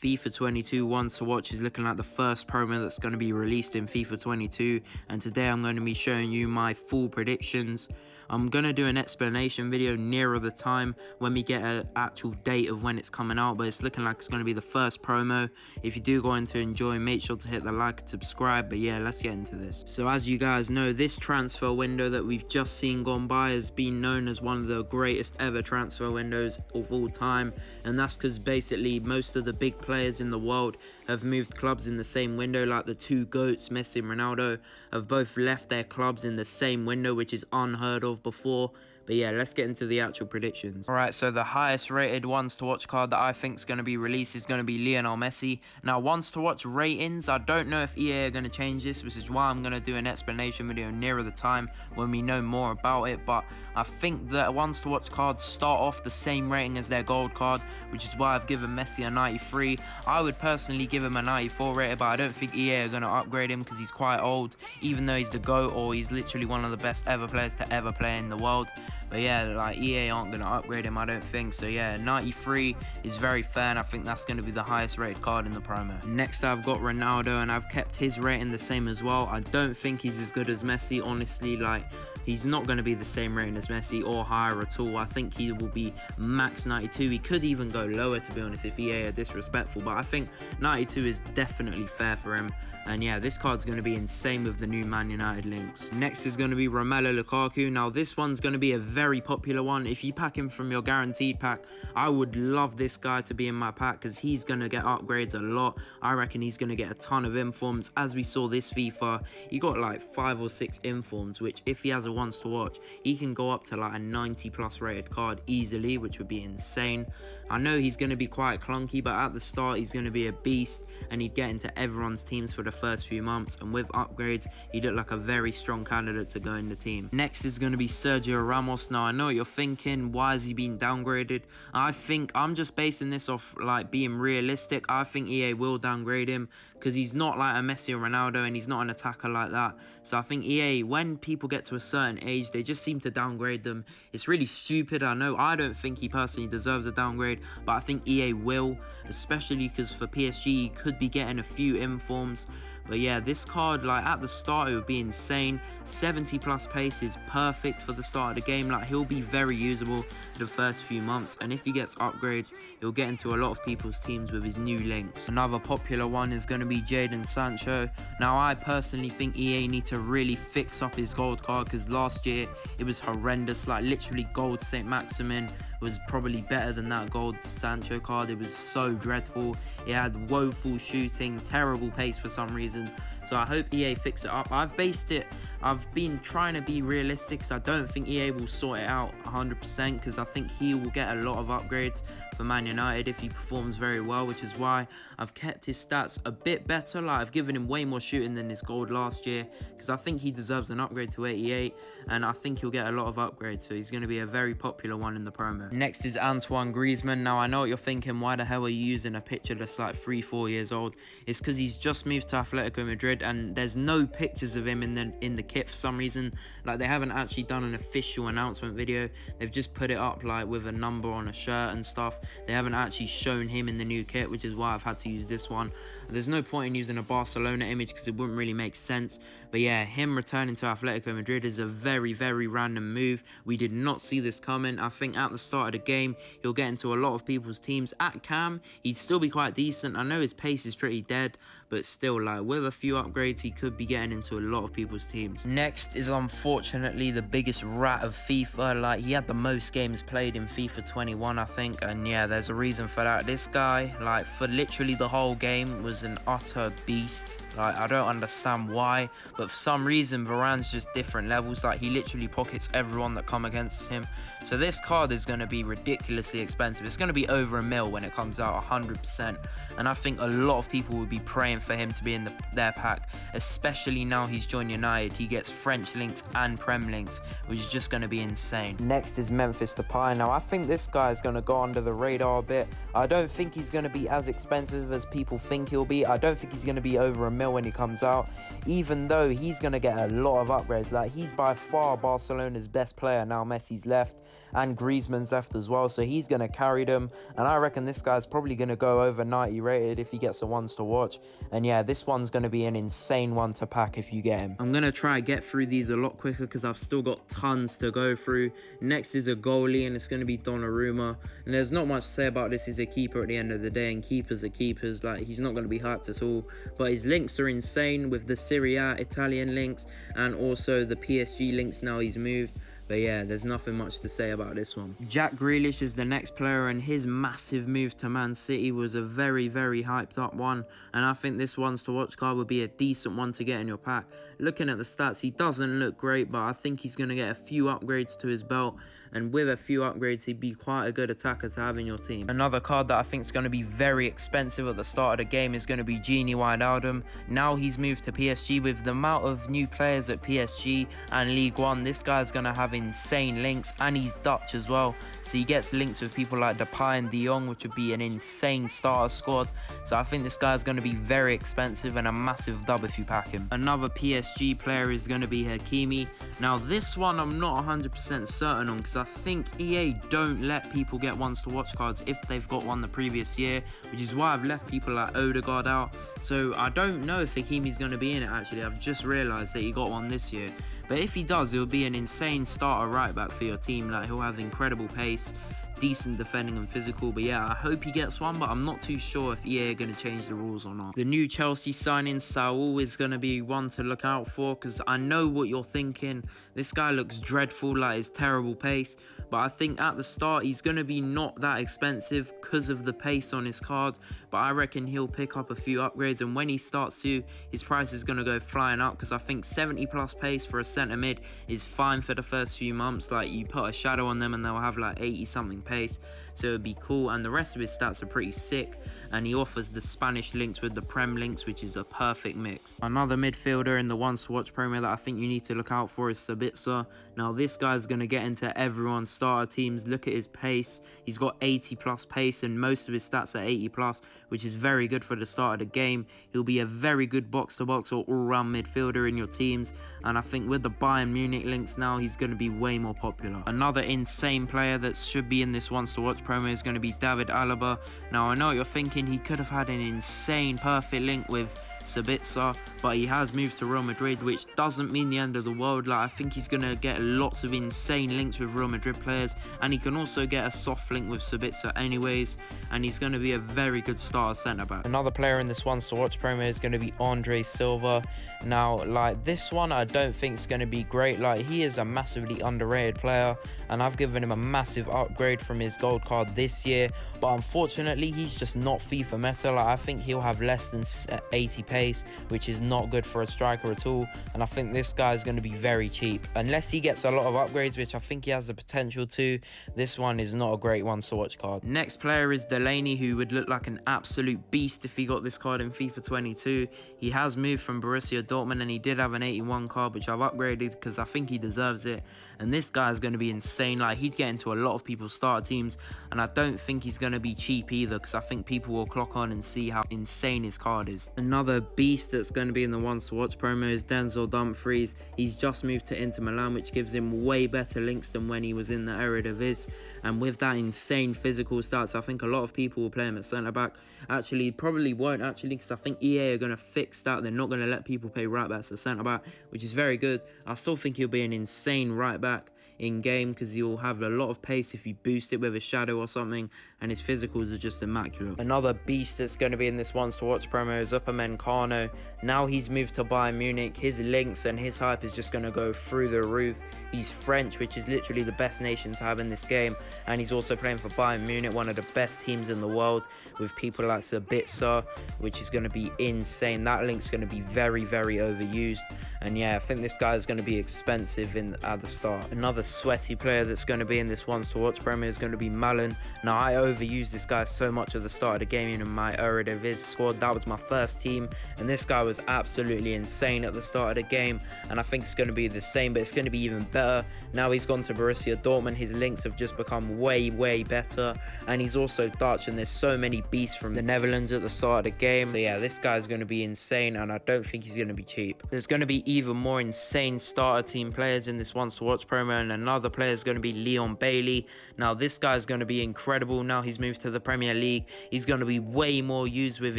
FIFA 22 ones to watch is looking like the first promo that's going to be released in FIFA 22, and today I'm going to be showing you my full predictions. I'm going to do an explanation video nearer the time when we get an actual date of when it's coming out, but it's looking like it's going to be the first promo. If you do go on to enjoy, make sure to hit the like and subscribe. But yeah, let's get into this. So as you guys know, this transfer window that we've just seen gone by has been known as one of the greatest ever transfer windows of all time, and that's because basically most of the big players in the world have moved clubs in the same window. Like the two GOATs, Messi and Ronaldo, have both left their clubs in the same window, which is unheard of before. But yeah, let's get into the actual predictions. Alright, so the highest rated ones to watch card that I think is going to be released is going to be Leonardo Messi. Now, ones to watch ratings, I don't know if EA are going to change this, which is why I'm going to do an explanation video nearer the time when we know more about it. But I think that ones to watch cards start off the same rating as their gold card, which is why I've given Messi a 93. I would personally give him a 94 rated, but I don't think EA are going to upgrade him because he's quite old, even though he's the GOAT, or he's literally one of the best ever players to ever play in the world. But yeah, like EA aren't going to upgrade him, I don't think. So yeah, 93 is very fair, and I think that's going to be the highest rated card in the promo. Next, I've got Ronaldo, and I've kept his rating the same as well. I don't think he's as good as Messi, honestly. Like, he's not going to be the same rating as Messi or higher at all. I think he will be max 92. He could even go lower, to be honest, if EA are disrespectful. But I think 92 is definitely fair for him. And yeah, this card's going to be insane with the new Man United links. Next is going to be Romelu Lukaku. Now, this one's going to be a very popular one. If you pack him from your guaranteed pack, I would love this guy to be in my pack because he's going to get upgrades a lot. I reckon he's going to get a ton of informs. As we saw this FIFA, he got like 5 or 6 informs, which if he has a ones to watch, he can go up to like a 90 plus rated card easily, which would be insane. I know he's going to be quite clunky, but at the start he's going to be a beast, and he'd get into everyone's teams for the first few months, and with upgrades he looked like a very strong candidate to go in the team. Next is going to be Sergio Ramos. Now, I know what you're thinking, why is he being downgraded? I think I'm just basing this off like being realistic. I think EA will downgrade him because he's not like a Messi or Ronaldo, and he's not an attacker like that. So I think EA, when people get to a certain age, they just seem to downgrade them. It's really stupid, I know. I don't think he personally deserves a downgrade, but I think EA will, especially because for PSG he could be getting a few informs. But yeah, this card, like at the start, it would be insane. 70 plus pace is perfect for the start of the game. Like, he'll be very usable the first few months, and if he gets upgrades, he'll get into a lot of people's teams with his new links. Another popular one is going to be Jaden Sancho. Now, I personally think EA need to really fix up his gold card because last year it was horrendous. Like, literally, gold St. Maximin was probably better than that gold Sancho card. It was so dreadful. It had woeful shooting, terrible pace for some reason. So I hope EA fix it up. I've been trying to be realistic, so I don't think EA will sort it out 100% because I think he will get a lot of upgrades for Man United if he performs very well, which is why I've kept his stats a bit better. Like, I've given him way more shooting than his gold last year because I think he deserves an upgrade to 88, and I think he'll get a lot of upgrades, so he's going to be a very popular one in the promo. Next is Antoine Griezmann. Now, I know what you're thinking, why the hell are you using a picture that's like 3-4 years old? It's because he's just moved to Atletico Madrid, and there's no pictures of him in the kit for some reason. Like, they haven't actually done an official announcement video. They've just put it up like with a number on a shirt and stuff. They haven't actually shown him in the new kit, which is why I've had to use this one. There's no point in using a Barcelona image because it wouldn't really make sense. But yeah, him returning to Atletico Madrid is a very, very random move. We did not see this coming. I think at the start of the game, he'll get into a lot of people's teams. At Cam, he'd still be quite decent. I know his pace is pretty dead, but still, like, with a few upgrades, he could be getting into a lot of people's teams. Next is unfortunately the biggest rat of FIFA. Like, he had the most games played in FIFA 21, I think, and yeah, there's a reason for that. This guy, like, for literally the whole game, was an utter beast. Like, I don't understand why, but for some reason Varane's just different levels. Like, he literally pockets everyone that come against him. So this card is going to be ridiculously expensive. It's going to be over $1 mil when it comes out, 100%. And I think a lot of people will be praying for him to be in their pack, especially now he's joined United. He gets French links and Prem links, which is just going to be insane. Next is Memphis Depay. Now, I think this guy is going to go under the radar a bit. I don't think he's going to be as expensive as people think he'll be. I don't think he's going to be over $1 mil. mil when he comes out, even though he's going to get a lot of upgrades. Like, he's by far Barcelona's best player now. Messi's left and Griezmann's left as well, so he's going to carry them, and I reckon this guy's probably going to go over 90 rated if he gets the ones to watch. And yeah, this one's going to be an insane one to pack if you get him. I'm going to try get through these a lot quicker because I've still got tons to go through. Next is a goalie, and it's going to be Donnarumma, and there's not much to say about this. He's a keeper at the end of the day, and keepers are keepers. Like, he's not going to be hyped at all, but his links are insane with the Serie A Italian links and also the PSG links now he's moved. But yeah, there's nothing much to say about this one. Jack Grealish is the next player, and his massive move to Man City was a very, very hyped up one. And I think this one's to watch card would be a decent one to get in your pack. Looking at the stats, he doesn't look great, but I think he's going to get a few upgrades to his belt. And with a few upgrades, he'd be quite a good attacker to have in your team. Another card that I think is going to be very expensive at the start of the game is going to be Gini Wijnaldum. Now he's moved to PSG. With the amount of new players at PSG and League One, this guy's going to have insane links, and he's Dutch as well, so he gets links with people like Depay and De Jong, which would be an insane starter squad. So I think this guy's going to be very expensive and a massive dub if you pack him. Another PSG player is going to be Hakimi. Now this one I'm not 100% certain on, because I think EA don't let people get ones to watch cards if they've got one the previous year, which is why I've left people like Odegaard out. So I don't know if Hakimi's going to be in it. Actually, I've just realised that he got one this year. But if he does, it'll be an insane starter right back for your team. Like, he'll have incredible pace, decent defending and physical. But yeah, I hope he gets one, but I'm not too sure if EA are going to change the rules or not. The new Chelsea signing, Saul, is going to be one to look out for, because I know what you're thinking. This guy looks dreadful, like his terrible pace. But I think at the start, he's going to be not that expensive because of the pace on his card. But I reckon he'll pick up a few upgrades. And when he starts to, his price is going to go flying up, because I think 70 plus pace for a centre mid is fine for the first few months. Like, you put a shadow on them and they'll have like 80 something pace. So it'd be cool. And the rest of his stats are pretty sick. And he offers the Spanish links with the Prem links, which is a perfect mix. Another midfielder in the ones to watch promo that I think you need to look out for is Sabitsa. Now this guy's going to get into everyone's starter teams. Look at his pace. He's got 80 plus pace, and most of his stats are 80 plus, which is very good for the start of the game. He'll be a very good box to box or all-round midfielder in your teams, and I think with the Bayern Munich links now, he's going to be way more popular. Another insane player that should be in this ones to watch promo is going to be David Alaba. Now I know what you're thinking, he could have had an insane perfect link with Sabitsa, but he has moved to Real Madrid, which doesn't mean the end of the world. Like, I think he's going to get lots of insane links with Real Madrid players, and he can also get a soft link with Sabitsa anyways, and he's going to be a very good starter centre-back. Another player in this ones to watch promo is going to be Andre Silva. Now, like, this one I don't think is going to be great. Like, he is a massively underrated player, and I've given him a massive upgrade from his gold card this year, but unfortunately he's just not FIFA meta. Like, I think he'll have less than 80 pace, which is not good for a striker at all, and I think this guy is going to be very cheap unless he gets a lot of upgrades, which I think he has the potential to. This one is not a great one to watch card. Next player is Delaney, who would look like an absolute beast if he got this card in FIFA 22. He has moved from Borussia Dortmund, and he did have an 81 card, which I've upgraded because I think he deserves it. And this guy is going to be insane. Like, he'd get into a lot of people's starter teams, and I don't think he's going to be cheap either, because I think people will clock on and see how insane his card is. Another beast that's going to be in the ones to watch promo is Denzel Dumfries. He's just moved to Inter Milan, which gives him way better links than when he was in the Eredivisie. And with that insane physical stats, I think a lot of people will play him at centre-back. Actually, probably won't actually, because I think EA are going to fix that. They're not going to let people play right-backs as centre-back, which is very good. I still think he'll be an insane right-back in game, because he'll have a lot of pace if you boost it with a shadow or something, and his physicals are just immaculate. Another beast that's going to be in this ones to watch promo is Upamecano. Now he's moved to Bayern Munich. His links and his hype is just going to go through the roof. He's French, which is literally the best nation to have in this game, and he's also playing for Bayern Munich, one of the best teams in the world, with people like Sabitsa, which is going to be insane. That link's going to be very, very overused. And yeah, I think this guy is going to be expensive at the start. Another sweaty player that's going to be in this ones to watch Premier is going to be Malin. Now, I overused this guy so much at the start of the game in my Eredivisie squad. That was my first team, and this guy was absolutely insane at the start of the game, and I think it's going to be the same, but it's going to be even better. Now he's gone to Borussia Dortmund. His links have just become way better, and he's also Dutch, and there's so many beasts from the Netherlands at the start of the game. So yeah, this guy's going to be insane, and I don't think he's going to be cheap. There's going to be even more insane starter team players in this ones to watch promo, and another player is going to be Leon Bailey. Now this guy's going to be incredible. Now he's moved to the Premier League. He's going to be way more used with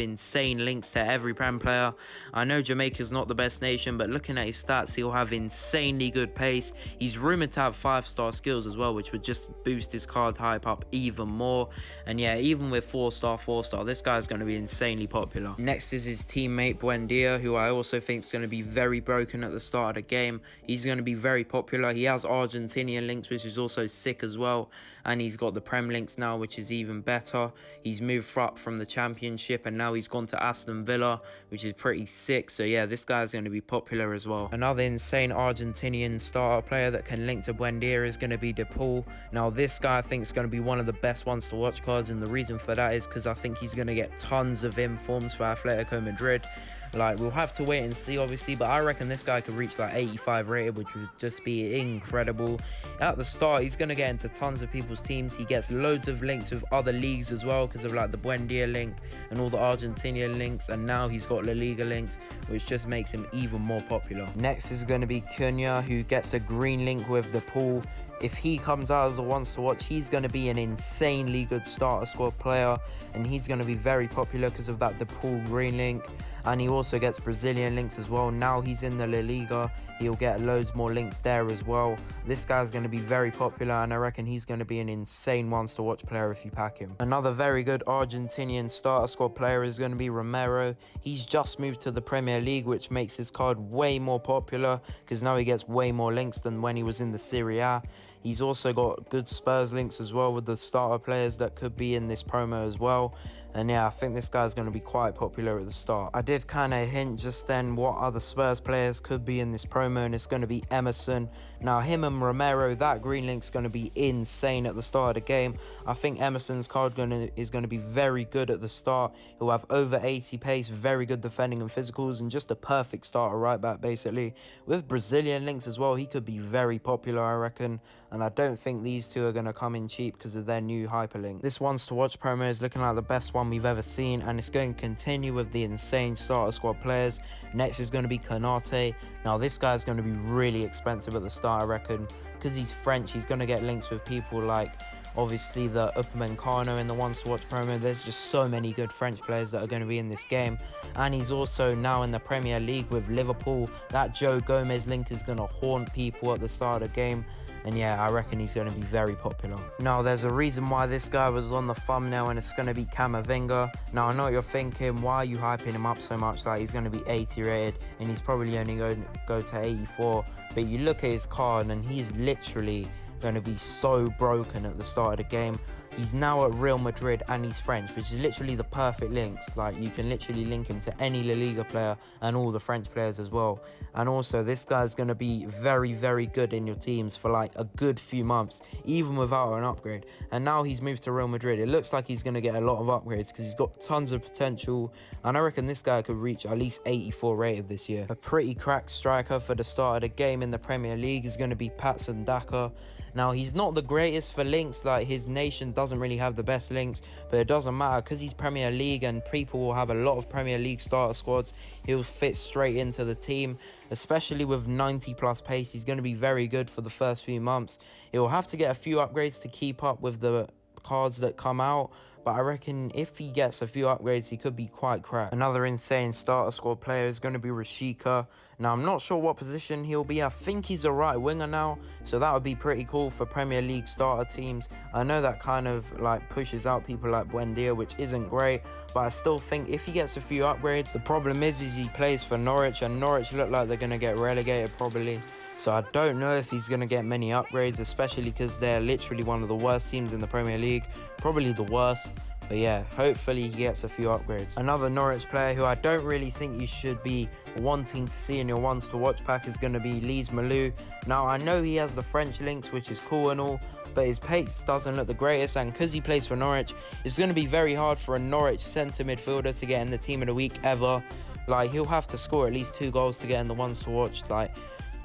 insane links to every Prem player. I know Jamaica's not the best nation, but looking at his stats, he'll have insanely good pace. He's rumoured to have 5-star skills as well, which would just boost his card hype up even more. And yeah, even with 4-star, this guy's going to be insanely popular. Next is his teammate Buendia, who I also think is going to be very broken at the start of the game. He's going to be very popular. He has Argentinian links, which is also sick as well, and he's got the Prem links now, which is even better. He's moved up from the Championship, and now he's gone to Aston Villa, which is pretty sick. So yeah, this guy's going to be popular as well. Another insane Argentinian starter player that can link to Buendia is going to be De Paul. Now this guy I think is going to be one of the best ones to watch cards, and the reason for that is because I think he's going to get tons of informs for Atletico Madrid. Like, we'll have to wait and see, obviously, but I reckon this guy could reach like 85 rated, which would just be incredible. At the start, he's going to get into tons of people's teams. He gets loads of links with other leagues as well, because of like the Buendia link and all the Argentinian links, and now he's got La Liga links, which just makes him even more popular. Next is going to be Cunha, who gets a green link with De Paul. If he comes out as a ones to watch, he's going to be an insanely good starter squad player, and he's going to be very popular because of that De Paul green link. And he also gets Brazilian links as well. Now he's in the La Liga, he'll get loads more links there as well. This guy's going to be very popular, and I reckon he's going to be an insane ones to watch player if you pack him. Another very good Argentinian starter squad player is going to be Romero. He's just moved to the Premier League, which makes his card way more popular because now he gets way more links than when he was in the Serie A. He's also got good Spurs links as well with the starter players that could be in this promo as well. And yeah, I think this guy's going to be quite popular at the start. I did kind of hint just then what other Spurs players could be in this promo, and it's going to be Emerson. Now him and Romero, that green link's going to be insane at the start of the game. I think Emerson's card is going to be very good at the start. He'll have over 80 pace, very good defending and physicals, and just a perfect starter right back basically. With Brazilian links as well, he could be very popular, I reckon. And I don't think these two are going to come in cheap because of their new hyperlink. This one's to watch promo is looking like the best one we've ever seen, and it's going to continue with the insane starter squad players. Next is going to be Kanate. Now this guy's going to be really expensive at the start, I reckon, because he's French. He's going to get links with people like obviously the Upamecano in the ones to watch promo. There's just so many good French players that are going to be in this game, and he's also now in the Premier League with Liverpool. That Joe Gomez link is going to haunt people at the start of the game. And yeah, I reckon he's going to be very popular. Now, there's a reason why this guy was on the thumbnail, and it's going to be Camavinga. Now, I know what you're thinking. Why are you hyping him up so much? Like, he's going to be 80 rated, and he's probably only going to go to 84. But you look at his card, and he's literally going to be so broken at the start of the game. He's now at Real Madrid, and he's French, which is literally the perfect links. Like, you can literally link him to any La Liga player and all the French players as well. And also, this guy's going to be very good in your teams for like a good few months, even without an upgrade. And now he's moved to Real Madrid. It looks like he's going to get a lot of upgrades because he's got tons of potential. And I reckon this guy could reach at least 84 rated this year. A pretty cracked striker for the start of the game in the Premier League is going to be Patson Daka. Now, he's not the greatest for links. Like, his nation doesn't really have the best links, but it doesn't matter because he's Premier League and people will have a lot of Premier League starter squads. He'll fit straight into the team, especially with 90 plus pace. He's going to be very good for the first few months. He'll have to get a few upgrades to keep up with the cards that come out, but I reckon if he gets a few upgrades, he could be quite cracked. Another insane starter squad player is going to be Rashika. Now, I'm not sure what position he'll be. I think he's a right winger now, so that would be pretty cool for Premier League starter teams. I know that kind of like pushes out people like Buendia, which isn't great, but I still think if he gets a few upgrades. The problem is he plays for Norwich, and Norwich look like they're going to get relegated probably. So I don't know if he's going to get many upgrades, especially because they're literally one of the worst teams in the Premier League, probably the worst. But yeah, hopefully he gets a few upgrades. Another Norwich player who I don't really think you should be wanting to see in your ones to watch pack is going to be Romelu. Now, I know he has the French links, which is cool and all, but his pace doesn't look the greatest, and because he plays for Norwich, it's going to be very hard for a Norwich centre midfielder to get in the team of the week ever. Like, he'll have to score at least 2 goals to get in the ones to watch, like,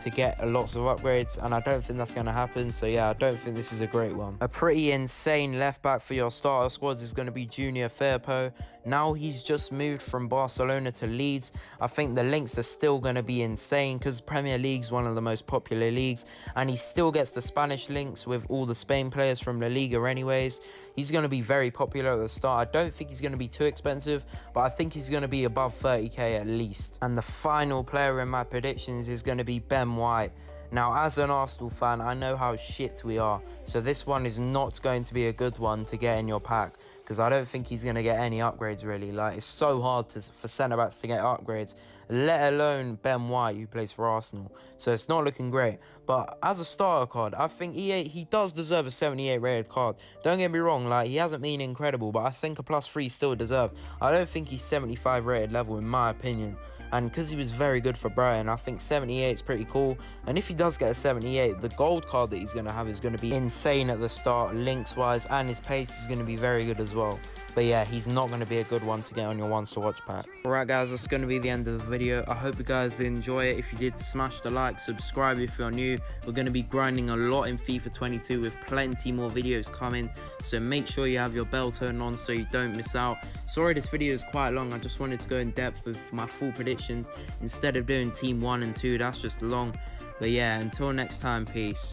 to get lots of upgrades, and I don't think that's going to happen. So yeah, I don't think this is a great one. A pretty insane left back for your starter squads is going to be Junior Firpo. Now he's just moved from Barcelona to Leeds. I think the links are still going to be insane because Premier League's one of the most popular leagues, and he still gets the Spanish links with all the Spain players from La Liga anyways. He's going to be very popular at the start. I don't think he's going to be too expensive, but I think he's going to be above 30k at least. And the final player in my predictions is going to be Ben White. Now, as an Arsenal fan, I know how shit we are, so this one is not going to be a good one to get in your pack, because I don't think he's going to get any upgrades really. Like, it's so hard for centre-backs to get upgrades, let alone Ben White, who plays for Arsenal. So it's not looking great. But as a starter card, I think he does deserve a 78 rated card. Don't get me wrong, like, he hasn't been incredible, but I think a +3 still deserved. I don't think he's 75 rated level in my opinion. And because he was very good for Brighton, I think 78 is pretty cool. And if he does get a 78, the gold card that he's going to have is going to be insane at the start, links-wise, and his pace is going to be very good as well. But yeah, he's not going to be a good one to get on your ones to watch pack. Alright guys, that's going to be the end of the video. I hope you guys did enjoy it. If you did, smash the like, subscribe if you're new. We're going to be grinding a lot in FIFA 22 with plenty more videos coming. So make sure you have your bell turned on so you don't miss out. Sorry this video is quite long. I just wanted to go in depth with my full predictions instead of doing team 1 and 2. That's just long. But yeah, until next time, peace.